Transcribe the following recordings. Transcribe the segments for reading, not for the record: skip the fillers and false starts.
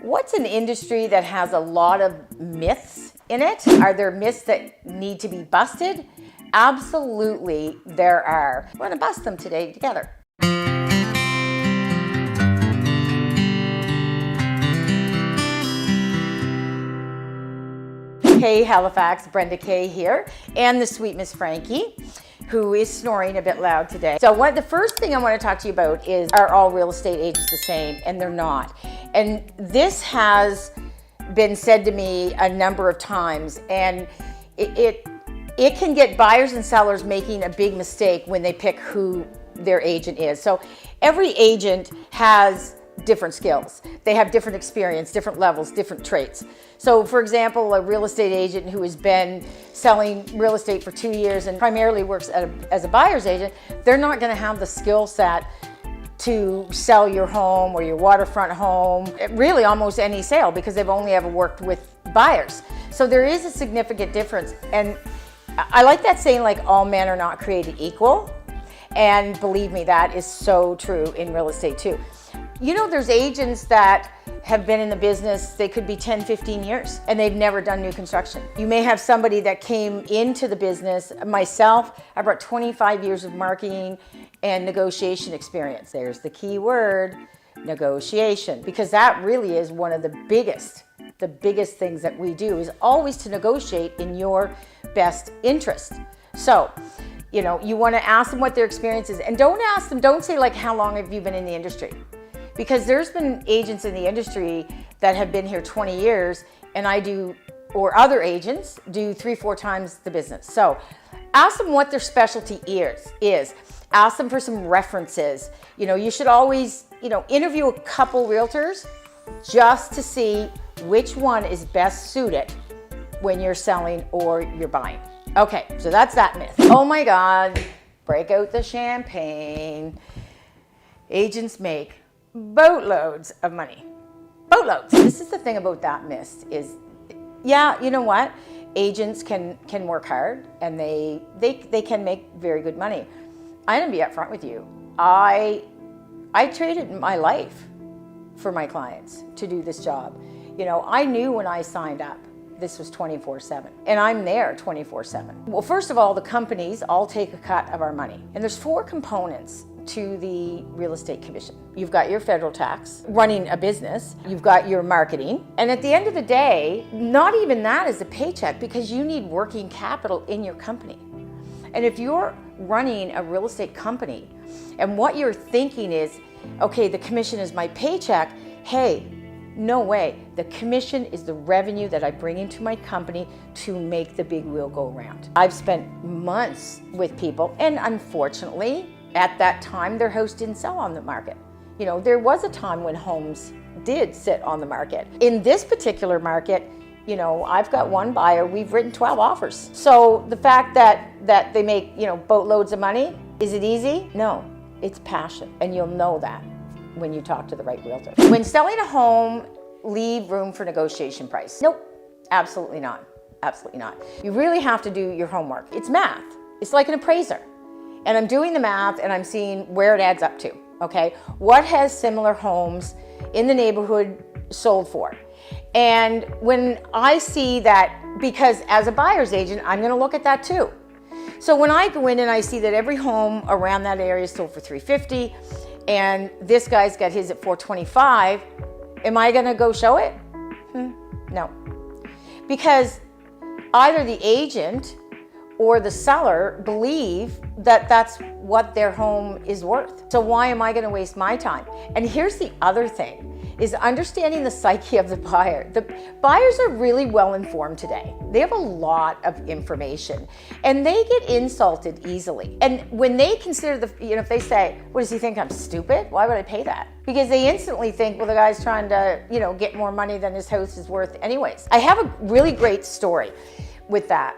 What's an industry that has a lot of myths in it? Are there myths that need to be busted? Absolutely, there are. We're going to bust them today together. Hey Halifax, Brenda K here, and the sweet Miss Frankie, who is snoring a bit loud today. So the first thing I want to talk to you about is, are all real estate agents the same? And they're not. And this has been said to me a number of times, and it can get buyers and sellers making a big mistake when they pick who their agent is. So every agent has different skills. They have different experience, different levels, different traits. So for example, a real estate agent who has been selling real estate for 2 years and primarily works as a buyer's agent, they're not going to have the skill set to sell your home or your waterfront home, really almost any sale, because they've only ever worked with buyers. So there is a significant difference. And I like that saying, like, all men are not created equal. And believe me, that is so true in real estate too. You know, there's agents that have been in the business, they could be 10, 15 years, and they've never done new construction. You may have somebody that came into the business. Myself, I brought 25 years of marketing and negotiation experience. There's the key word, negotiation, because that really is one of the biggest things that we do, is always to negotiate in your best interest. So, you know, you want to ask them what their experience is, and don't say like, how long have you been in the industry? Because there's been agents in the industry that have been here 20 years, and or other agents do 3-4 times the business. So ask them what their specialty is. Ask them for some references. You know, you should always, interview a couple realtors just to see which one is best suited when you're selling or you're buying. Okay, so that's that myth. Oh my God, break out the champagne. Agents make boatloads of money. Boatloads. This is the thing about that myth is, yeah, you know what? Agents can work hard, and they can make very good money. I'm gonna be upfront with you. I traded my life for my clients to do this job. I knew when I signed up, this was 24/7, and I'm there 24/7. Well, first of all, the companies all take a cut of our money, and there's 4 components to the real estate commission. You've got your federal tax, running a business, you've got your marketing, and at the end of the day, not even that is a paycheck, because you need working capital in your company. And if you're running a real estate company and what you're thinking is, okay, the commission is my paycheck, hey, no way. The commission is the revenue that I bring into my company to make the big wheel go round. I've spent months with people, and unfortunately, at that time, their house didn't sell on the market. There was a time when homes did sit on the market. In this particular market, I've got one buyer, we've written 12 offers. So the fact that they make, boatloads of money, is it easy? No, it's passion. And you'll know that when you talk to the right realtor. When selling a home, leave room for negotiation price. Nope, absolutely not. Absolutely not. You really have to do your homework. It's math. It's like an appraiser. And I'm doing the math, and I'm seeing where it adds up to, okay? What has similar homes in the neighborhood sold for? And when I see that, because as a buyer's agent, I'm gonna look at that too. So when I go in and I see that every home around that area is sold for $350, and this guy's got his at $425, am I gonna go show it? No. Because either the agent or the seller believe that that's what their home is worth. So why am I gonna waste my time? And here's the other thing, is understanding the psyche of the buyer. The buyers are really well informed today. They have a lot of information, and they get insulted easily. And when they consider if they say, what does he think, I'm stupid? Why would I pay that? Because they instantly think, well, the guy's trying to, get more money than his house is worth anyways. I have a really great story with that.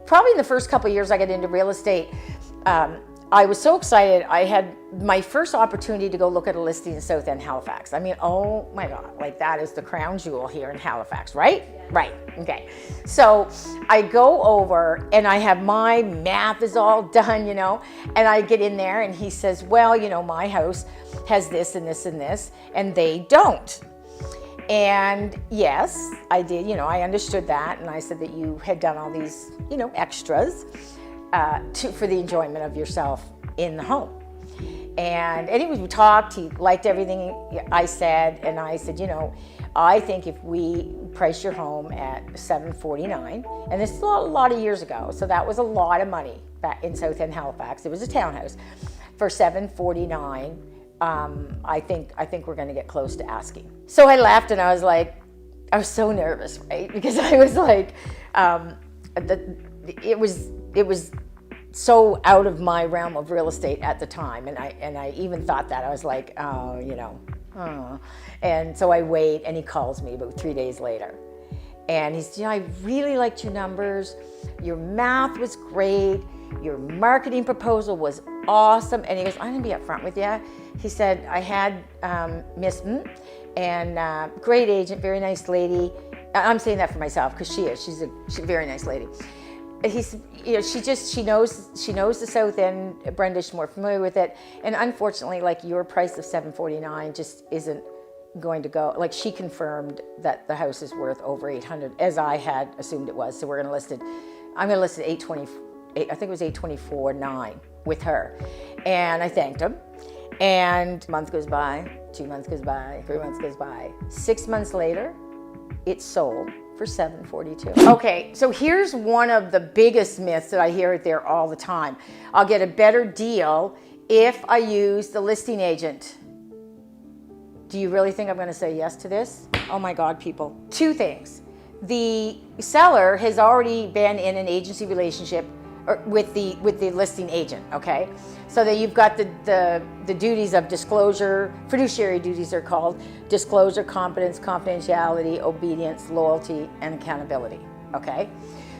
Probably in the first couple of years I got into real estate, I was so excited. I had my first opportunity to go look at a listing in South End, Halifax. I mean, oh my God, like that is the crown jewel here in Halifax, right? Yeah. Right, okay. So I go over and I have my math is all done, and I get in there and he says, well, my house has this and this and this, and they don't. And yes, I did, I understood that. And I said that you had done all these, extras for the enjoyment of yourself in the home. And anyways, we talked, he liked everything I said. And I said, I think if we price your home at $749, and this is a lot of years ago, so that was a lot of money back in South End Halifax. It was a townhouse for $749. I think we're going to get close to asking. So I left, and I was so nervous, right? Because I was like, it was so out of my realm of real estate at the time, and I even thought that I was like, and so I wait, and he calls me about 3 days later, and he said, I really liked your numbers, your math was great, your marketing proposal was awesome. And he goes, I'm gonna be upfront with you. He said, I had Miss and great agent, very nice lady. I'm saying that for myself because she's a very nice lady. He said, she knows the South End. Brenda's more familiar with it, and unfortunately, like, your price of $749 just isn't going to go. Like, she confirmed that the house is worth over $800, as I had assumed it was. So we're gonna list it. I'm gonna list it I think it was $824,900 with her, and I thanked him. And a month goes by, 2 months goes by, 3 months goes by. 6 months later, it sold for $742. Okay, so here's one of the biggest myths that I hear out there all the time. I'll get a better deal if I use the listing agent. Do you really think I'm gonna say yes to this? Oh my God, people. Two things. The seller has already been in an agency relationship with the listing agent, okay? So that you've got the duties of disclosure, fiduciary duties are called, disclosure, competence, confidentiality, obedience, loyalty, and accountability, okay?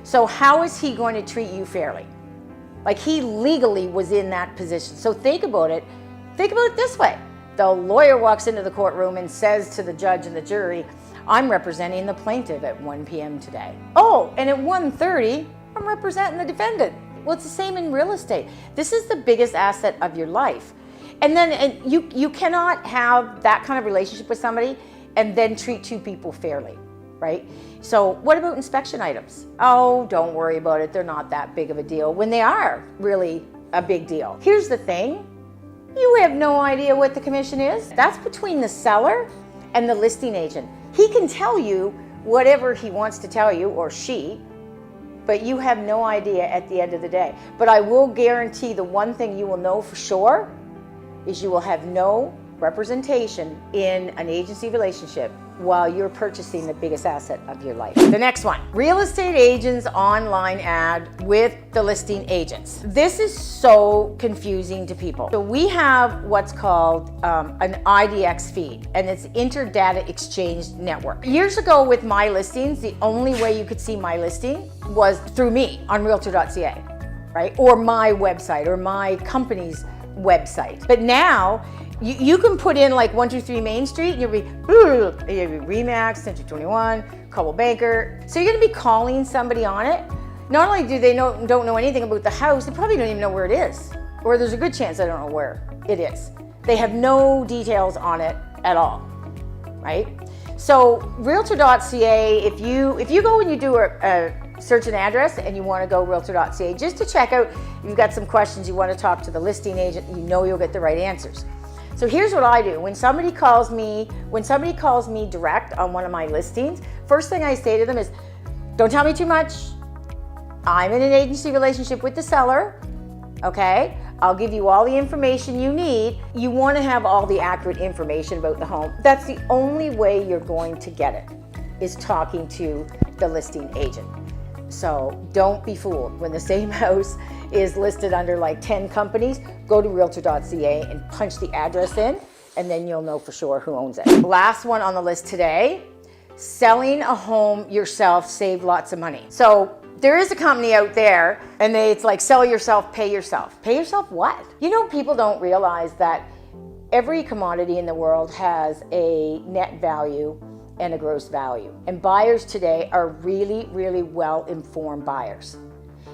So how is he going to treat you fairly? Like, he legally was in that position. So think about it this way. The lawyer walks into the courtroom and says to the judge and the jury, I'm representing the plaintiff at 1 p.m. today. Oh, and at 1:30, I'm representing the defendant. Well, it's the same in real estate. This is the biggest asset of your life. And you cannot have that kind of relationship with somebody and then treat two people fairly, right? So what about inspection items? Oh, don't worry about it. They're not that big of a deal, when they are really a big deal. Here's the thing. You have no idea what the commission is. That's between the seller and the listing agent. He can tell you whatever he wants to tell you, or she, but you have no idea at the end of the day. But I will guarantee the one thing you will know for sure is you will have no representation in an agency relationship while you're purchasing the biggest asset of your life. The next one, real estate agents online ad with the listing agents. This is so confusing to people. So we have what's called an IDX feed, and it's Interdata Exchange Network. Years ago with my listings, the only way you could see my listing was through me on realtor.ca, right? Or my website or my company's website. But now, you can put in like 123 Main Street, and you'll be Remax, Century 21, Coldwell Banker. So you're gonna be calling somebody on it. Not only do they don't know anything about the house, they probably don't even know where it is. Or there's a good chance they don't know where it is. They have no details on it at all, right? So realtor.ca, if you go and you do a search an address and you want to go realtor.ca just to check out, you've got some questions, you want to talk to the listing agent, you know you'll get the right answers. So here's what I do. When somebody calls me direct on one of my listings, first thing I say to them is, don't tell me too much. I'm in an agency relationship with the seller, okay? I'll give you all the information you need. You want to have all the accurate information about the home. That's the only way you're going to get it, is talking to the listing agent. So don't be fooled. When the same house is listed under like 10 companies, go to realtor.ca and punch the address in, and then you'll know for sure who owns it. Last one on the list today, selling a home yourself, save lots of money. So there is a company out there, and it's like, sell yourself, pay yourself. Pay yourself what? You know, people don't realize that every commodity in the world has a net value and a gross value. And buyers today are really, really well-informed buyers.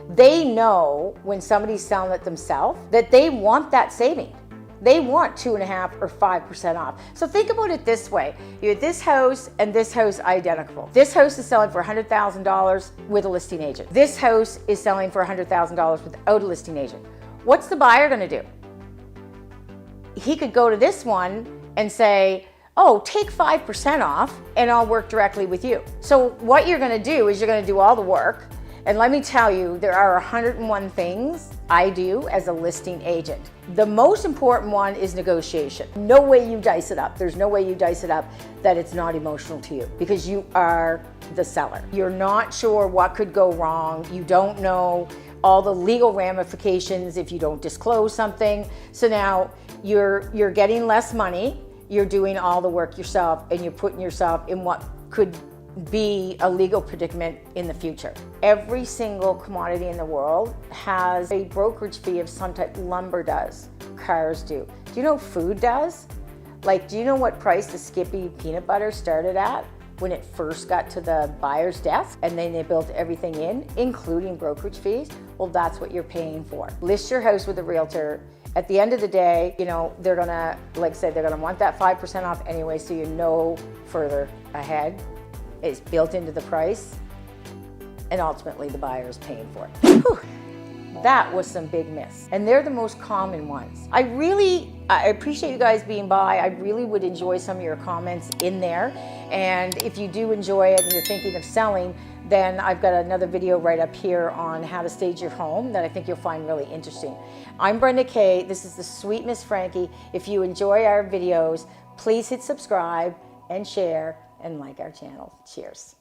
They know when somebody's selling it themselves that they want that saving. They want 2.5% or 5% off. So think about it this way. You have this house and this house identical. This house is selling for $100,000 with a listing agent. This house is selling for $100,000 without a listing agent. What's the buyer gonna do? He could go to this one and say, oh, take 5% off and I'll work directly with you. So what you're gonna do is you're gonna do all the work. And let me tell you, there are 101 things I do as a listing agent. The most important one is negotiation. No way you dice it up. There's no way you dice it up that it's not emotional to you, because you are the seller. You're not sure what could go wrong. You don't know all the legal ramifications if you don't disclose something. So now you're getting less money, you're doing all the work yourself, and you're putting yourself in what could be a legal predicament in the future. Every single commodity in the world has a brokerage fee of some type. Lumber does, cars do. Do you know food does? Like, do you know what price the Skippy peanut butter started at when it first got to the buyer's desk? And then they built everything in, including brokerage fees. Well, that's what you're paying for. List your house with a realtor. At the end of the day, you know, they're gonna, like I said, they're gonna want that 5% off anyway, so you know further ahead. It's built into the price, and ultimately the buyer is paying for it. Whew. That was some big myths, and they're the most common ones. I appreciate you guys being by. I really would enjoy some of your comments in there, and if you do enjoy it and you're thinking of selling, then I've got another video right up here on how to stage your home that I think you'll find really interesting. I'm Brenda K. This is the Sweet Miss Frankie. If you enjoy our videos, please hit subscribe and share and like our channel. Cheers.